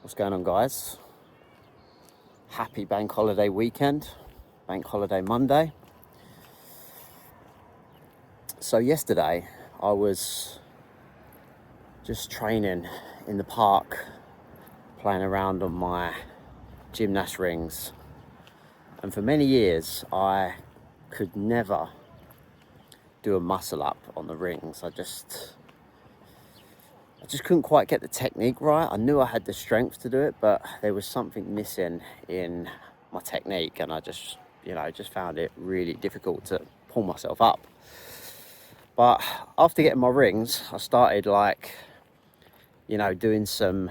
What's going on, guys? Happy bank holiday weekend, bank holiday Monday. So yesterday I was just training in the park, playing around on my gymnast rings, and for many years I could never do a muscle up on the rings. I just couldn't quite get the technique right. I knew I had the strength to do it, but there was something missing in my technique, and I just found it really difficult to pull myself up. But after getting my rings, I started doing some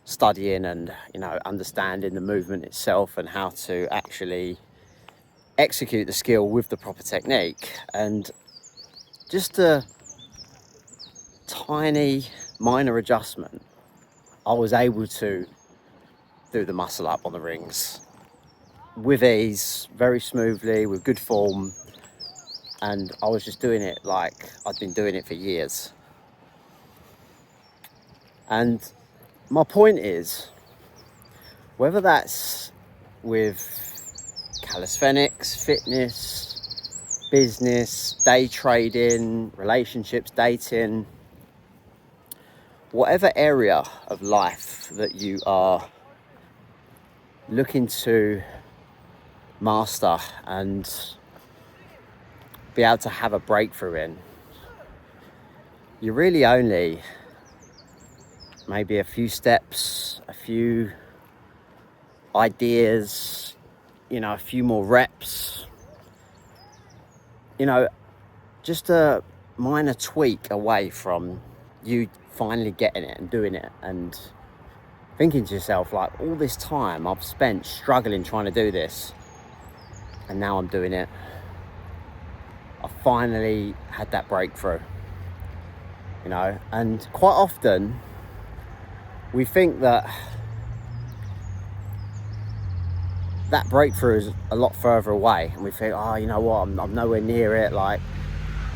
studying and, understanding the movement itself and how to actually execute the skill with the proper technique. And just a tiny minor adjustment, I was able to do the muscle up on the rings with ease, very smoothly, with good form, and I was just doing it like I'd been doing it for years. And my point is, whether that's with calisthenics, fitness, business, day trading, relationships, dating, whatever area of life that you are looking to master and be able to have a breakthrough in, you're really only maybe a few steps, a few ideas, a few more reps, just a minor tweak away from you finally getting it and doing it and thinking to yourself, like, all this time I've spent struggling trying to do this, and now I'm doing it. I finally had that breakthrough, and quite often we think that breakthrough is a lot further away, and we think, oh, you know what, I'm nowhere near it, like,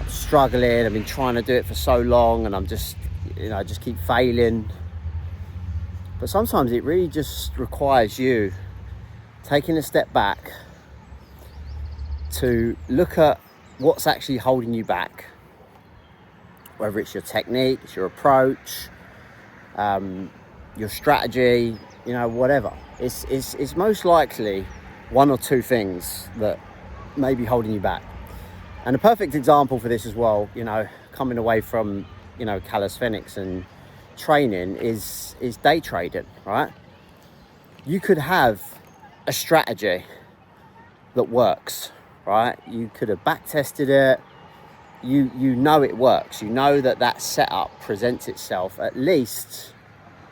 I'm struggling, I've been trying to do it for so long, and I'm just, just keep failing. But sometimes it really just requires you taking a step back to look at what's actually holding you back, whether it's your technique, it's your approach, your strategy, whatever. It's most likely one or two things that may be holding you back. And a perfect example for this as well, coming away from, calisthenics and training is day trading, right? You could have a strategy that works, right? You could have back tested it. You know it works. You know that setup presents itself at least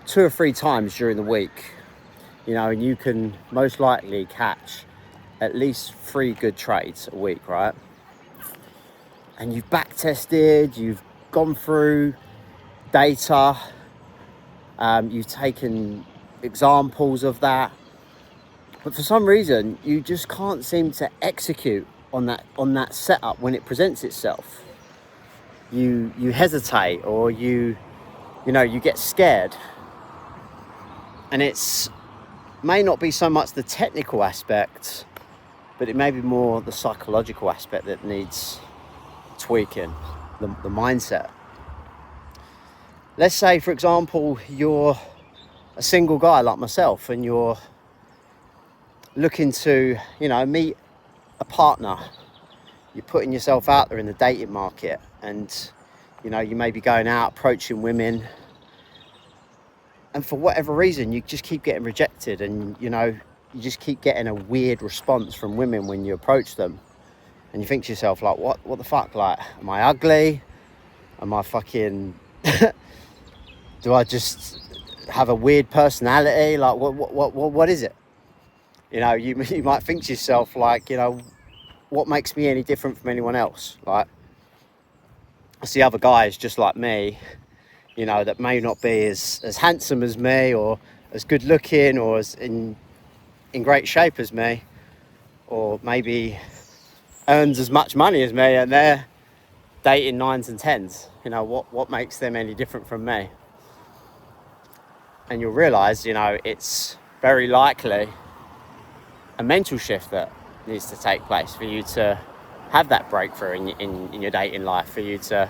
2 or 3 times during the week, and you can most likely catch at least 3 good trades a week, right? And you've back tested, you've gone through data, you've taken examples of that, but for some reason you just can't seem to execute on that setup when it presents itself. You hesitate, or you get scared, and it's may not be so much the technical aspect, but it may be more the psychological aspect that needs tweaking, the mindset. Let's say, for example, you're a single guy like myself, and you're looking to, meet a partner. You're putting yourself out there in the dating market, and, you may be going out, approaching women, and for whatever reason, you just keep getting rejected, and, you just keep getting a weird response from women when you approach them. And you think to yourself, like, what the fuck? Like, am I ugly? Am I fucking... do I just have a weird personality? Like, what is it? You might think to yourself, like, what makes me any different from anyone else? Like, I see other guys just like me, that may not be as handsome as me, or as good looking, or as in great shape as me, or maybe earns as much money as me, and they're dating 9s and 10s. What makes them any different from me? And you'll realise, it's very likely a mental shift that needs to take place for you to have that breakthrough in your dating life, for you to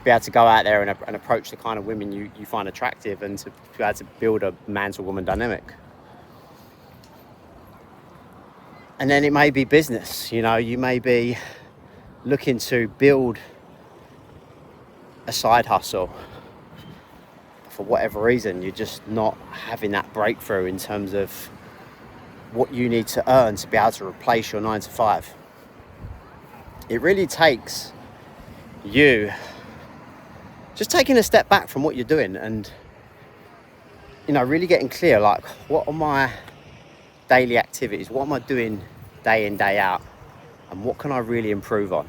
be able to go out there and approach the kind of women you find attractive, and to be able to build a man to woman dynamic. And then it may be business. You may be looking to build a side hustle. For whatever reason, you're just not having that breakthrough in terms of what you need to earn to be able to replace your 9 to 5. It really takes you just taking a step back from what you're doing and, really getting clear, like, what are my daily activities? What am I doing day in, day out? And what can I really improve on?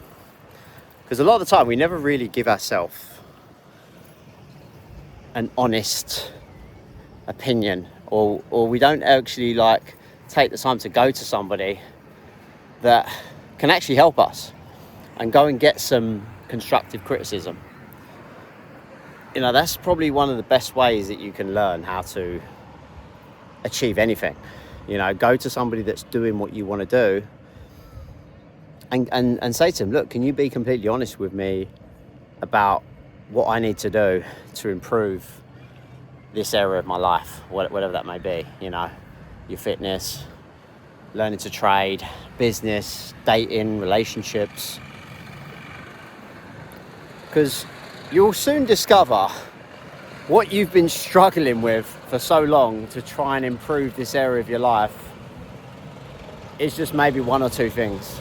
Because a lot of the time we never really give ourselves an honest opinion, or we don't actually take the time to go to somebody that can actually help us and go and get some constructive criticism. That's probably one of the best ways that you can learn how to achieve anything. Go to somebody that's doing what you want to do and say to them, look, can you be completely honest with me about what I need to do to improve this area of my life, whatever that may be, your fitness, learning to trade, business, dating, relationships. Because you'll soon discover what you've been struggling with for so long to try and improve this area of your life is just maybe one or two things.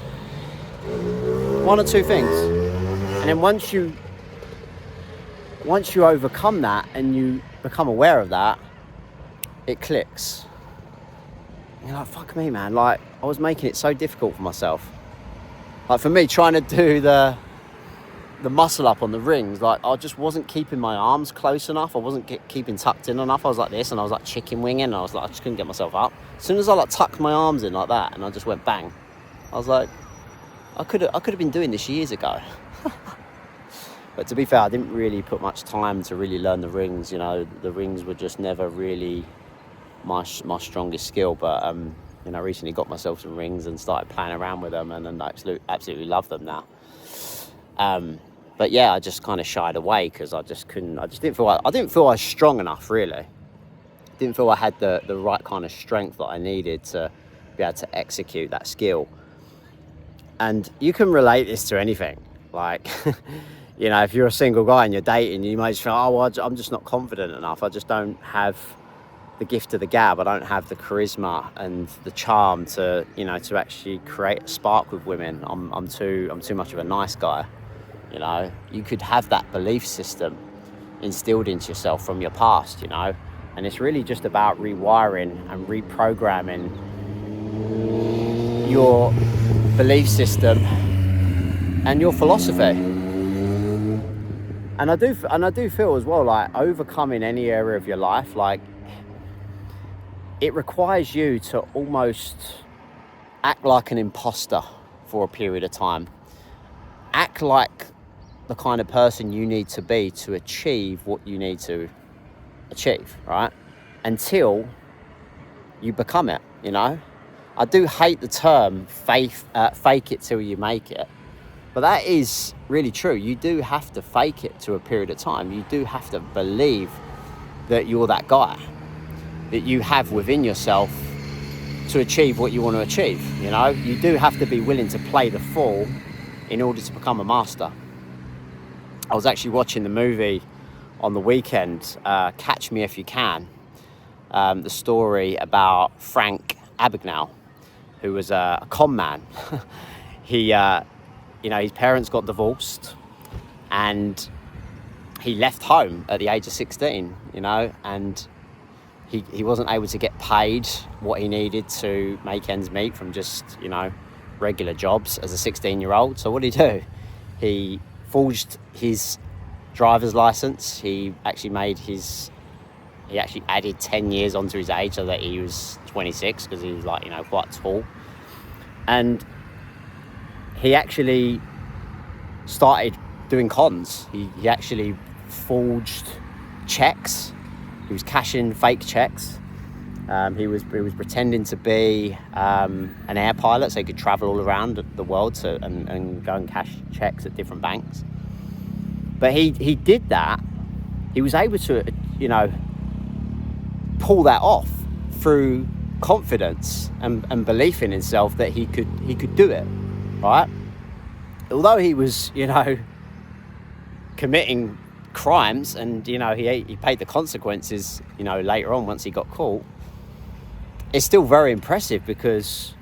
And then once you overcome that and you become aware of that, it clicks. You're like, fuck me, man. I was making it so difficult for myself. For me, trying to do the muscle up on the rings, I just wasn't keeping my arms close enough. I wasn't keeping tucked in enough. I was like this, and I was like chicken winging, and I just couldn't get myself up. As soon as I tucked my arms in like that, and I just went bang, I was like, I could have been doing this years ago. But to be fair, I didn't really put much time to really learn the rings. The rings were just never really my strongest skill. But I recently got myself some rings and started playing around with them, and I absolutely love them now. But yeah, I just kind of shied away because I didn't feel I was strong enough, really. Didn't feel I had the right kind of strength that I needed to be able to execute that skill. And you can relate this to anything. If you're a single guy and you're dating, you might just feel, I'm just not confident enough. I just don't have the gift of the gab. I don't have the charisma and the charm to actually create a spark with women. I'm too much of a nice guy. You could have that belief system instilled into yourself from your past, and it's really just about rewiring and reprogramming your belief system and your philosophy. And I do feel as well, overcoming any area of your life, it requires you to almost act like an imposter for a period of time. Act like the kind of person you need to be to achieve what you need to achieve, right? Until you become it, I do hate the term fake it till you make it. But that is really true. You do have to fake it to a period of time. You do have to believe that you're that guy, that you have within yourself to achieve what you want to achieve. You do have to be willing to play the fool in order to become a master. I was actually watching the movie on the weekend, Catch Me If You Can, the story about Frank Abagnale, who was a con man. His parents got divorced and he left home at the age of 16, and he wasn't able to get paid what he needed to make ends meet from just, regular jobs as a 16-year-old. So what did he do? He forged his driver's license. He actually added 10 years onto his age so that he was 26, because he was quite tall. And he actually started doing cons. He actually forged checks cashing fake checks. He was pretending to be an air pilot, so he could travel all around the world and go and cash checks at different banks. But he did that. He was able to, you know, pull that off through confidence and belief in himself that he could do it, right? Although he was, you know, committing crimes, and, you know, he paid the consequences, you know, later on once he got caught. It's still very impressive because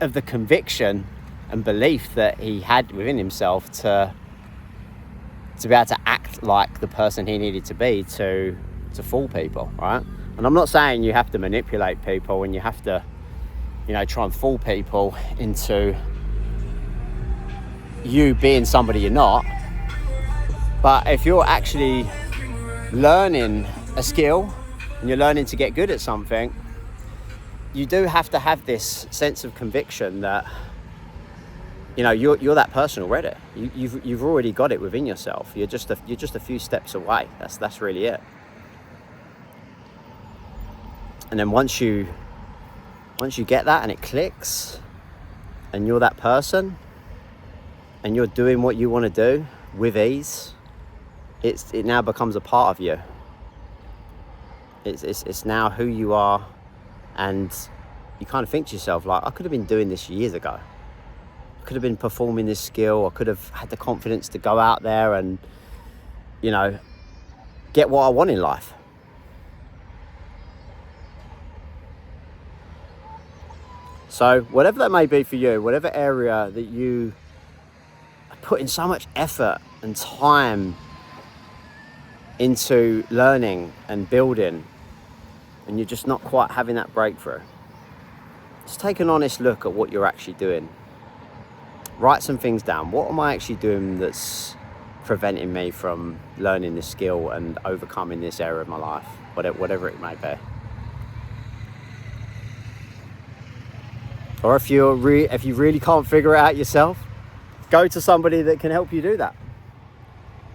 of the conviction and belief that he had within himself to be able to act like the person he needed to be to fool people, right? And I'm not saying you have to manipulate people and you have to, you know, try and fool people into you being somebody you're not. But if you're actually learning a skill and you're learning to get good at something, you do have to have this sense of conviction that, you know, you're that person already. You've already got it within yourself. You're just a few steps away. That's really it. And then once you get that and it clicks, and you're that person, and you're doing what you want to do with ease, it now becomes a part of you. It's now who you are, and you kind of think to yourself, like, I could have been doing this years ago. I could have been performing this skill. I could have had the confidence to go out there and, you know, get what I want in life. So whatever that may be for you, whatever area that you are putting so much effort and time into learning and building, and you're just not quite having that breakthrough, just take an honest look at what you're actually doing. Write some things down. What am I actually doing that's preventing me from learning this skill and overcoming this area of my life, whatever it may be? Or if you really can't figure it out yourself, go to somebody that can help you do that.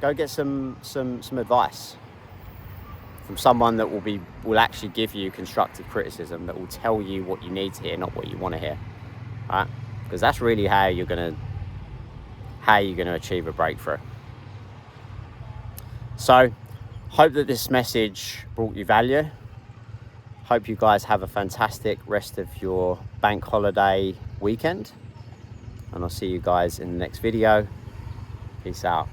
Go get some advice from someone that will actually give you constructive criticism, that will tell you what you need to hear, not what you want to hear, right? Because that's really how you're gonna achieve a breakthrough. So, hope that this message brought you value. Hope you guys have a fantastic rest of your bank holiday weekend, and I'll see you guys in the next video. Peace out.